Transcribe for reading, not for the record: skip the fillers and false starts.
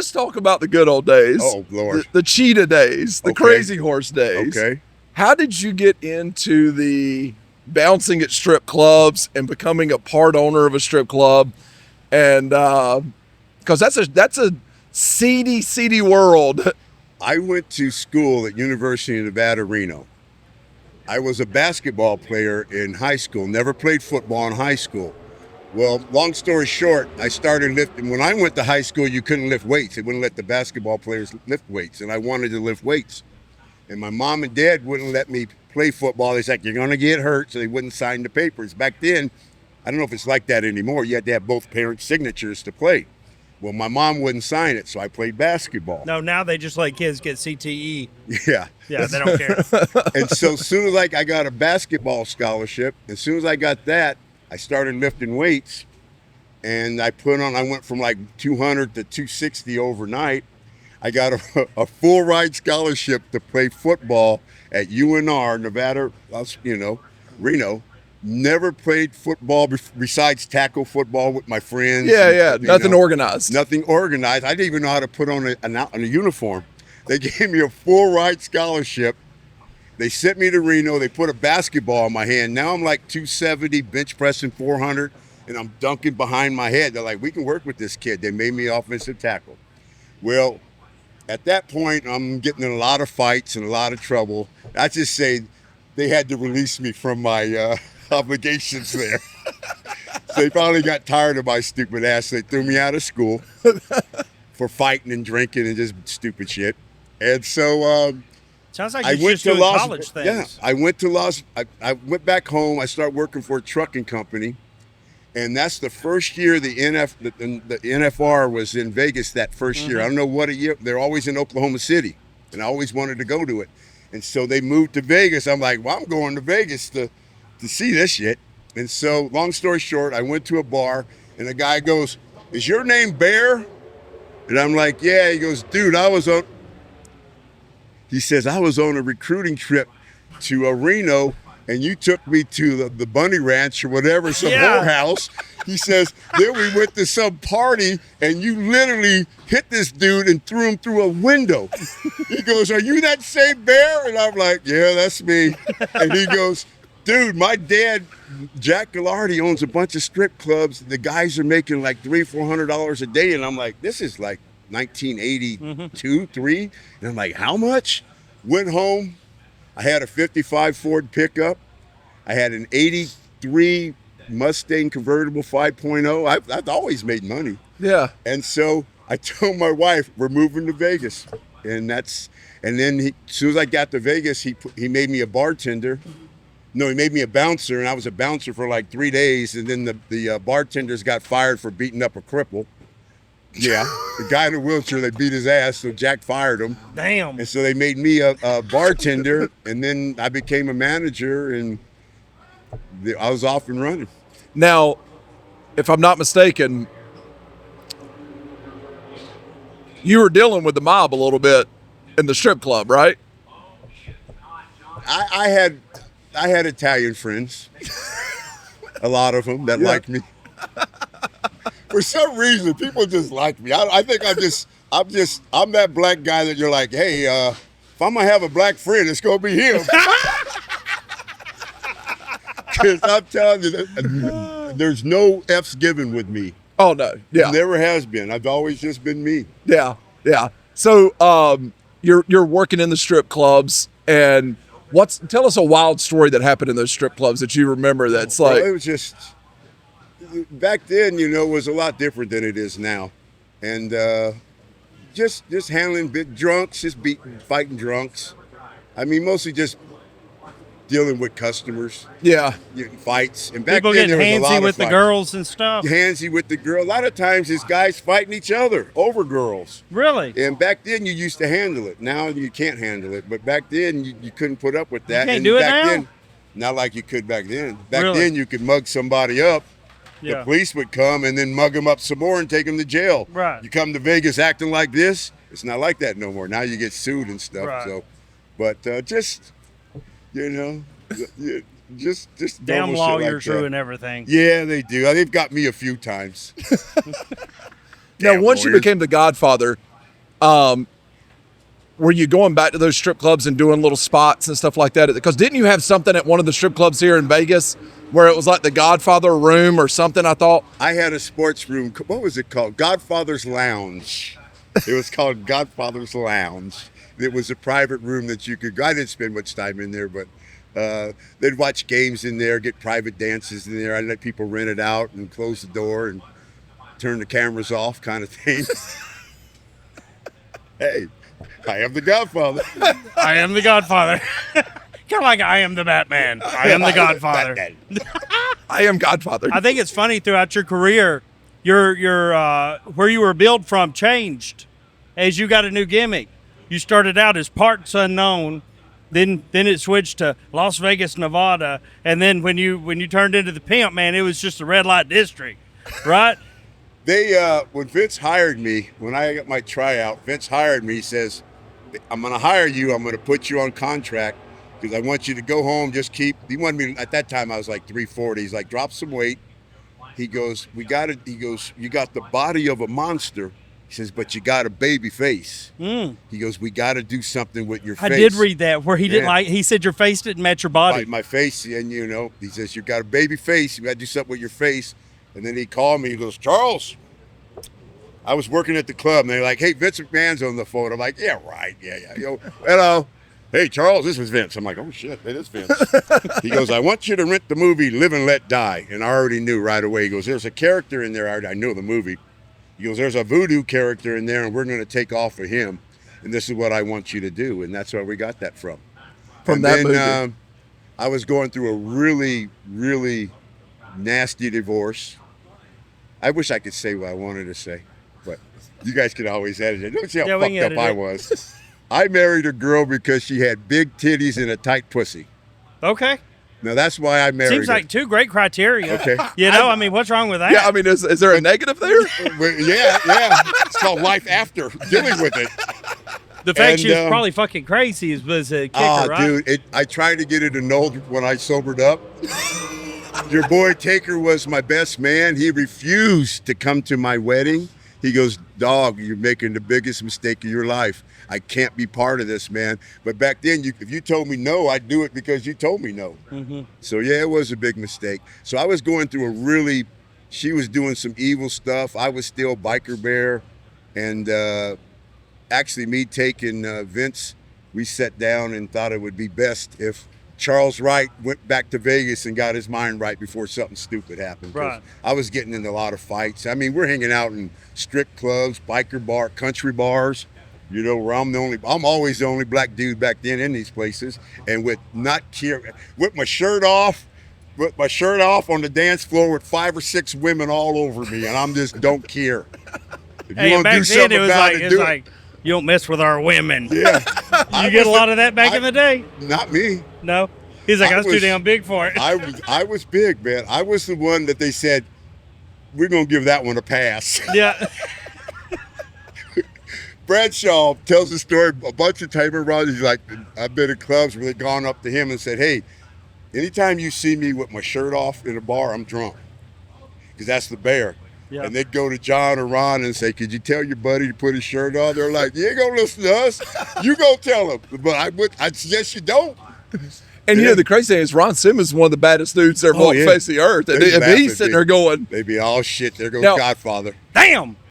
let's talk about the good old days. Oh, Lord. The Cheetah days, the Crazy Horse days. Okay. How did you get into the bouncing at strip clubs and becoming a part owner of a strip club? And because that's a seedy world. I went to school at University of Nevada, Reno. I was a basketball player in high school, never played football in high school. Well, long story short, I started lifting. When I went to high school, you couldn't lift weights. They wouldn't let the basketball players lift weights, and I wanted to lift weights. And my mom and dad wouldn't let me play football. They said, you're going to get hurt, so they wouldn't sign the papers. Back then, I don't know if it's like that anymore. You had to have both parents' signatures to play. Well, my mom wouldn't sign it, so I played basketball. No, now they just let kids get CTE. Yeah. Yeah, they don't care. And so as soon as I got a basketball scholarship, as soon as I got that, I started lifting weights. And I went from like 200 to 260 overnight. I got a full ride scholarship to play football at UNR, Nevada, Reno. Never played football besides tackle football with my friends. Yeah. Nothing organized. Nothing organized. I didn't even know how to put on a uniform. They gave me a full ride scholarship. They sent me to Reno. They put a basketball in my hand. Now I'm like 270, bench pressing 400, and I'm dunking behind my head. They're like, we can work with this kid. They made me offensive tackle. Well, at that point, I'm getting in a lot of fights and a lot of trouble. I just say they had to release me from my obligations there. So they finally got tired of my stupid ass. They threw me out of school for fighting and drinking and just stupid shit. And so sounds like I you're went just to doing Las college things. Yeah, I went back home. I started working for a trucking company. And that's the first year the NFR was in Vegas that first year. I don't know what a year. They're always in Oklahoma City, and I always wanted to go to it. And so they moved to Vegas. I'm like, well, I'm going to Vegas to see this shit. And so, long story short, I went to a bar, and the guy goes, is your name Bear? And I'm like, yeah. He goes, dude, he says, I was on a recruiting trip to Reno, and you took me to the Bunny Ranch or whatever, some whorehouse. He says, then we went to some party, and you literally hit this dude and threw him through a window. He goes, are you that same Bear? And I'm like, yeah, that's me. And he goes, dude, my dad, Jack Gallardi, owns a bunch of strip clubs. The guys are making like $300-400 a day. And I'm like, this is like 1982, 3. And I'm like, how much? Went home. I had a 55 Ford pickup. I had an 83 Mustang convertible 5.0. I've always made money. Yeah. And so I told my wife, we're moving to Vegas. And then as soon as I got to Vegas, he made me a bartender. No, he made me a bouncer, and I was a bouncer for like 3 days. And then the bartenders got fired for beating up a cripple. Yeah, the guy in the wheelchair, they beat his ass, so Jack fired him. Damn. And so they made me a bartender, and then I became a manager, and I was off and running. Now, if I'm not mistaken, you were dealing with the mob a little bit in the strip club, right? I had Italian friends, a lot of them that liked me. For some reason, people just like me. I think I'm that black guy that you're like, hey, if I'm gonna have a black friend, it's gonna be him. Because I'm telling you, there's no F's given with me. Oh no, yeah, never has been. I've always just been me. Yeah. So you're working in the strip clubs, and tell us a wild story that happened in those strip clubs that you remember. That's like, well, it was just. Back then, it was a lot different than it is now. And just handling drunks, just fighting drunks. I mean, mostly just dealing with customers. Yeah. Fights. And back people then, getting there was a lot handsy of with the fights. girls and stuff. Handsy with the girl. A lot of times, it's guys fighting each other over girls. Really? And back then, you used to handle it. Now, you can't handle it. But back then, you couldn't put up with that. You can't do it now? Then, not like you could back then. Back Really? then, you could mug somebody up. Yeah. The police would come and then mug them up some more and take them to jail. Right. You come to Vegas acting like this, it's not like that no more. Now you get sued and stuff. Right. So, but just Damn normal lawyers shit like that. ruin everything. Yeah, they do. They've got me a few times. now Damn once you lawyers. became the Godfather, Were you going back to those strip clubs and doing little spots and stuff like that? Because didn't you have something at one of the strip clubs here in Vegas where it was like the Godfather room or something? I thought I had a sports room. What was it called? Godfather's Lounge. It was called Godfather's Lounge. It was a private room that you could go. I didn't spend much time in there, but they'd watch games in there, get private dances in there. I'd let people rent it out and close the door and turn the cameras off, kind of thing. Hey, I am the Godfather. I am the Godfather. Kind of like I am the Batman. I am the Godfather. I am Godfather. I think it's funny throughout your career, your where you were billed from changed as you got a new gimmick. You started out as Parts Unknown, then it switched to Las Vegas, Nevada, and then when you turned into the pimp, man, it was just the red light district, right? They when Vince hired me, when I got my tryout, Vince hired me. He says, "I'm going to hire you. I'm going to put you on contract because I want you to go home. Just keep." He wanted me at that time. I was like 340. He's like, "Drop some weight." He goes, "We got it." He goes, "You got the body of a monster." He says, "But you got a baby face." He goes, "We got to do something with your face." I did read that where he didn't like. He said your face didn't match your body. My face, and he says, "You got a baby face. You got to do something with your face." And then he called me. He goes, "Charles." I was working at the club, and they're like, "Hey, Vince McMahon's on the phone." I'm like, "Yeah, right, yeah." Hello, hey, Charles, this is Vince. I'm like, "Oh shit, it is Vince." He goes, "I want you to rent the movie Live and Let Die," and I already knew right away. He goes, "There's a character in there. I know the movie." He goes, "There's a voodoo character in there, and we're going to take off of him, and this is what I want you to do," and that's where we got that from. Movie. I was going through a really, really nasty divorce. I wish I could say what I wanted to say, but you guys can always edit it. Don't see how fucked up I was. I married a girl because she had big titties and a tight pussy. Okay. Now that's why I married Seems her. like two great criteria. Okay. I mean, what's wrong with that? Yeah, I mean, is there a negative there? Yeah. It's called life after dealing with it. The fact she was probably fucking crazy was a kicker, right? Dude, I tried to get it annulled when I sobered up. Your boy Taker was my best man. He refused to come to my wedding. He goes, "Dog, you're making the biggest mistake of your life. I can't be part of this, man." But back then, if you told me no, I'd do it because you told me no. Mm-hmm. So yeah, it was a big mistake. So I was going through she was doing some evil stuff. I was still biker bear. And actually me taking Vince, we sat down and thought it would be best if Charles Wright went back to Vegas and got his mind right before something stupid happened. Right. I was getting into a lot of fights. I mean, we're hanging out in strip clubs, biker bar, country bars, where I'm always the only black dude back then in these places. And with my shirt off on the dance floor with 5 or 6 women all over me, and I'm just don't care. If you want to do something about it, do it. You don't mess with our women. Yeah. You get a lot of that back in the day? Not me. No. He's like, I was too damn big for it. I was big, man. I was the one that they said, we're going to give that one a pass. Yeah. Bradshaw tells the story a bunch of times around. He's like, I've been in clubs where they've gone up to him and said, "Hey, anytime you see me with my shirt off in a bar, I'm drunk." Because that's the bear. Yeah. And they'd go to John or Ron and say, "Could you tell your buddy to put his shirt on?" They're like, "You ain't gonna listen to us. You go tell him." But I'd suggest you don't. And the crazy thing is Ron Simmons is one of the baddest dudes ever walked the face of the earth. And if he's sitting there going, they'd be all shit. There goes Now, Godfather. Damn.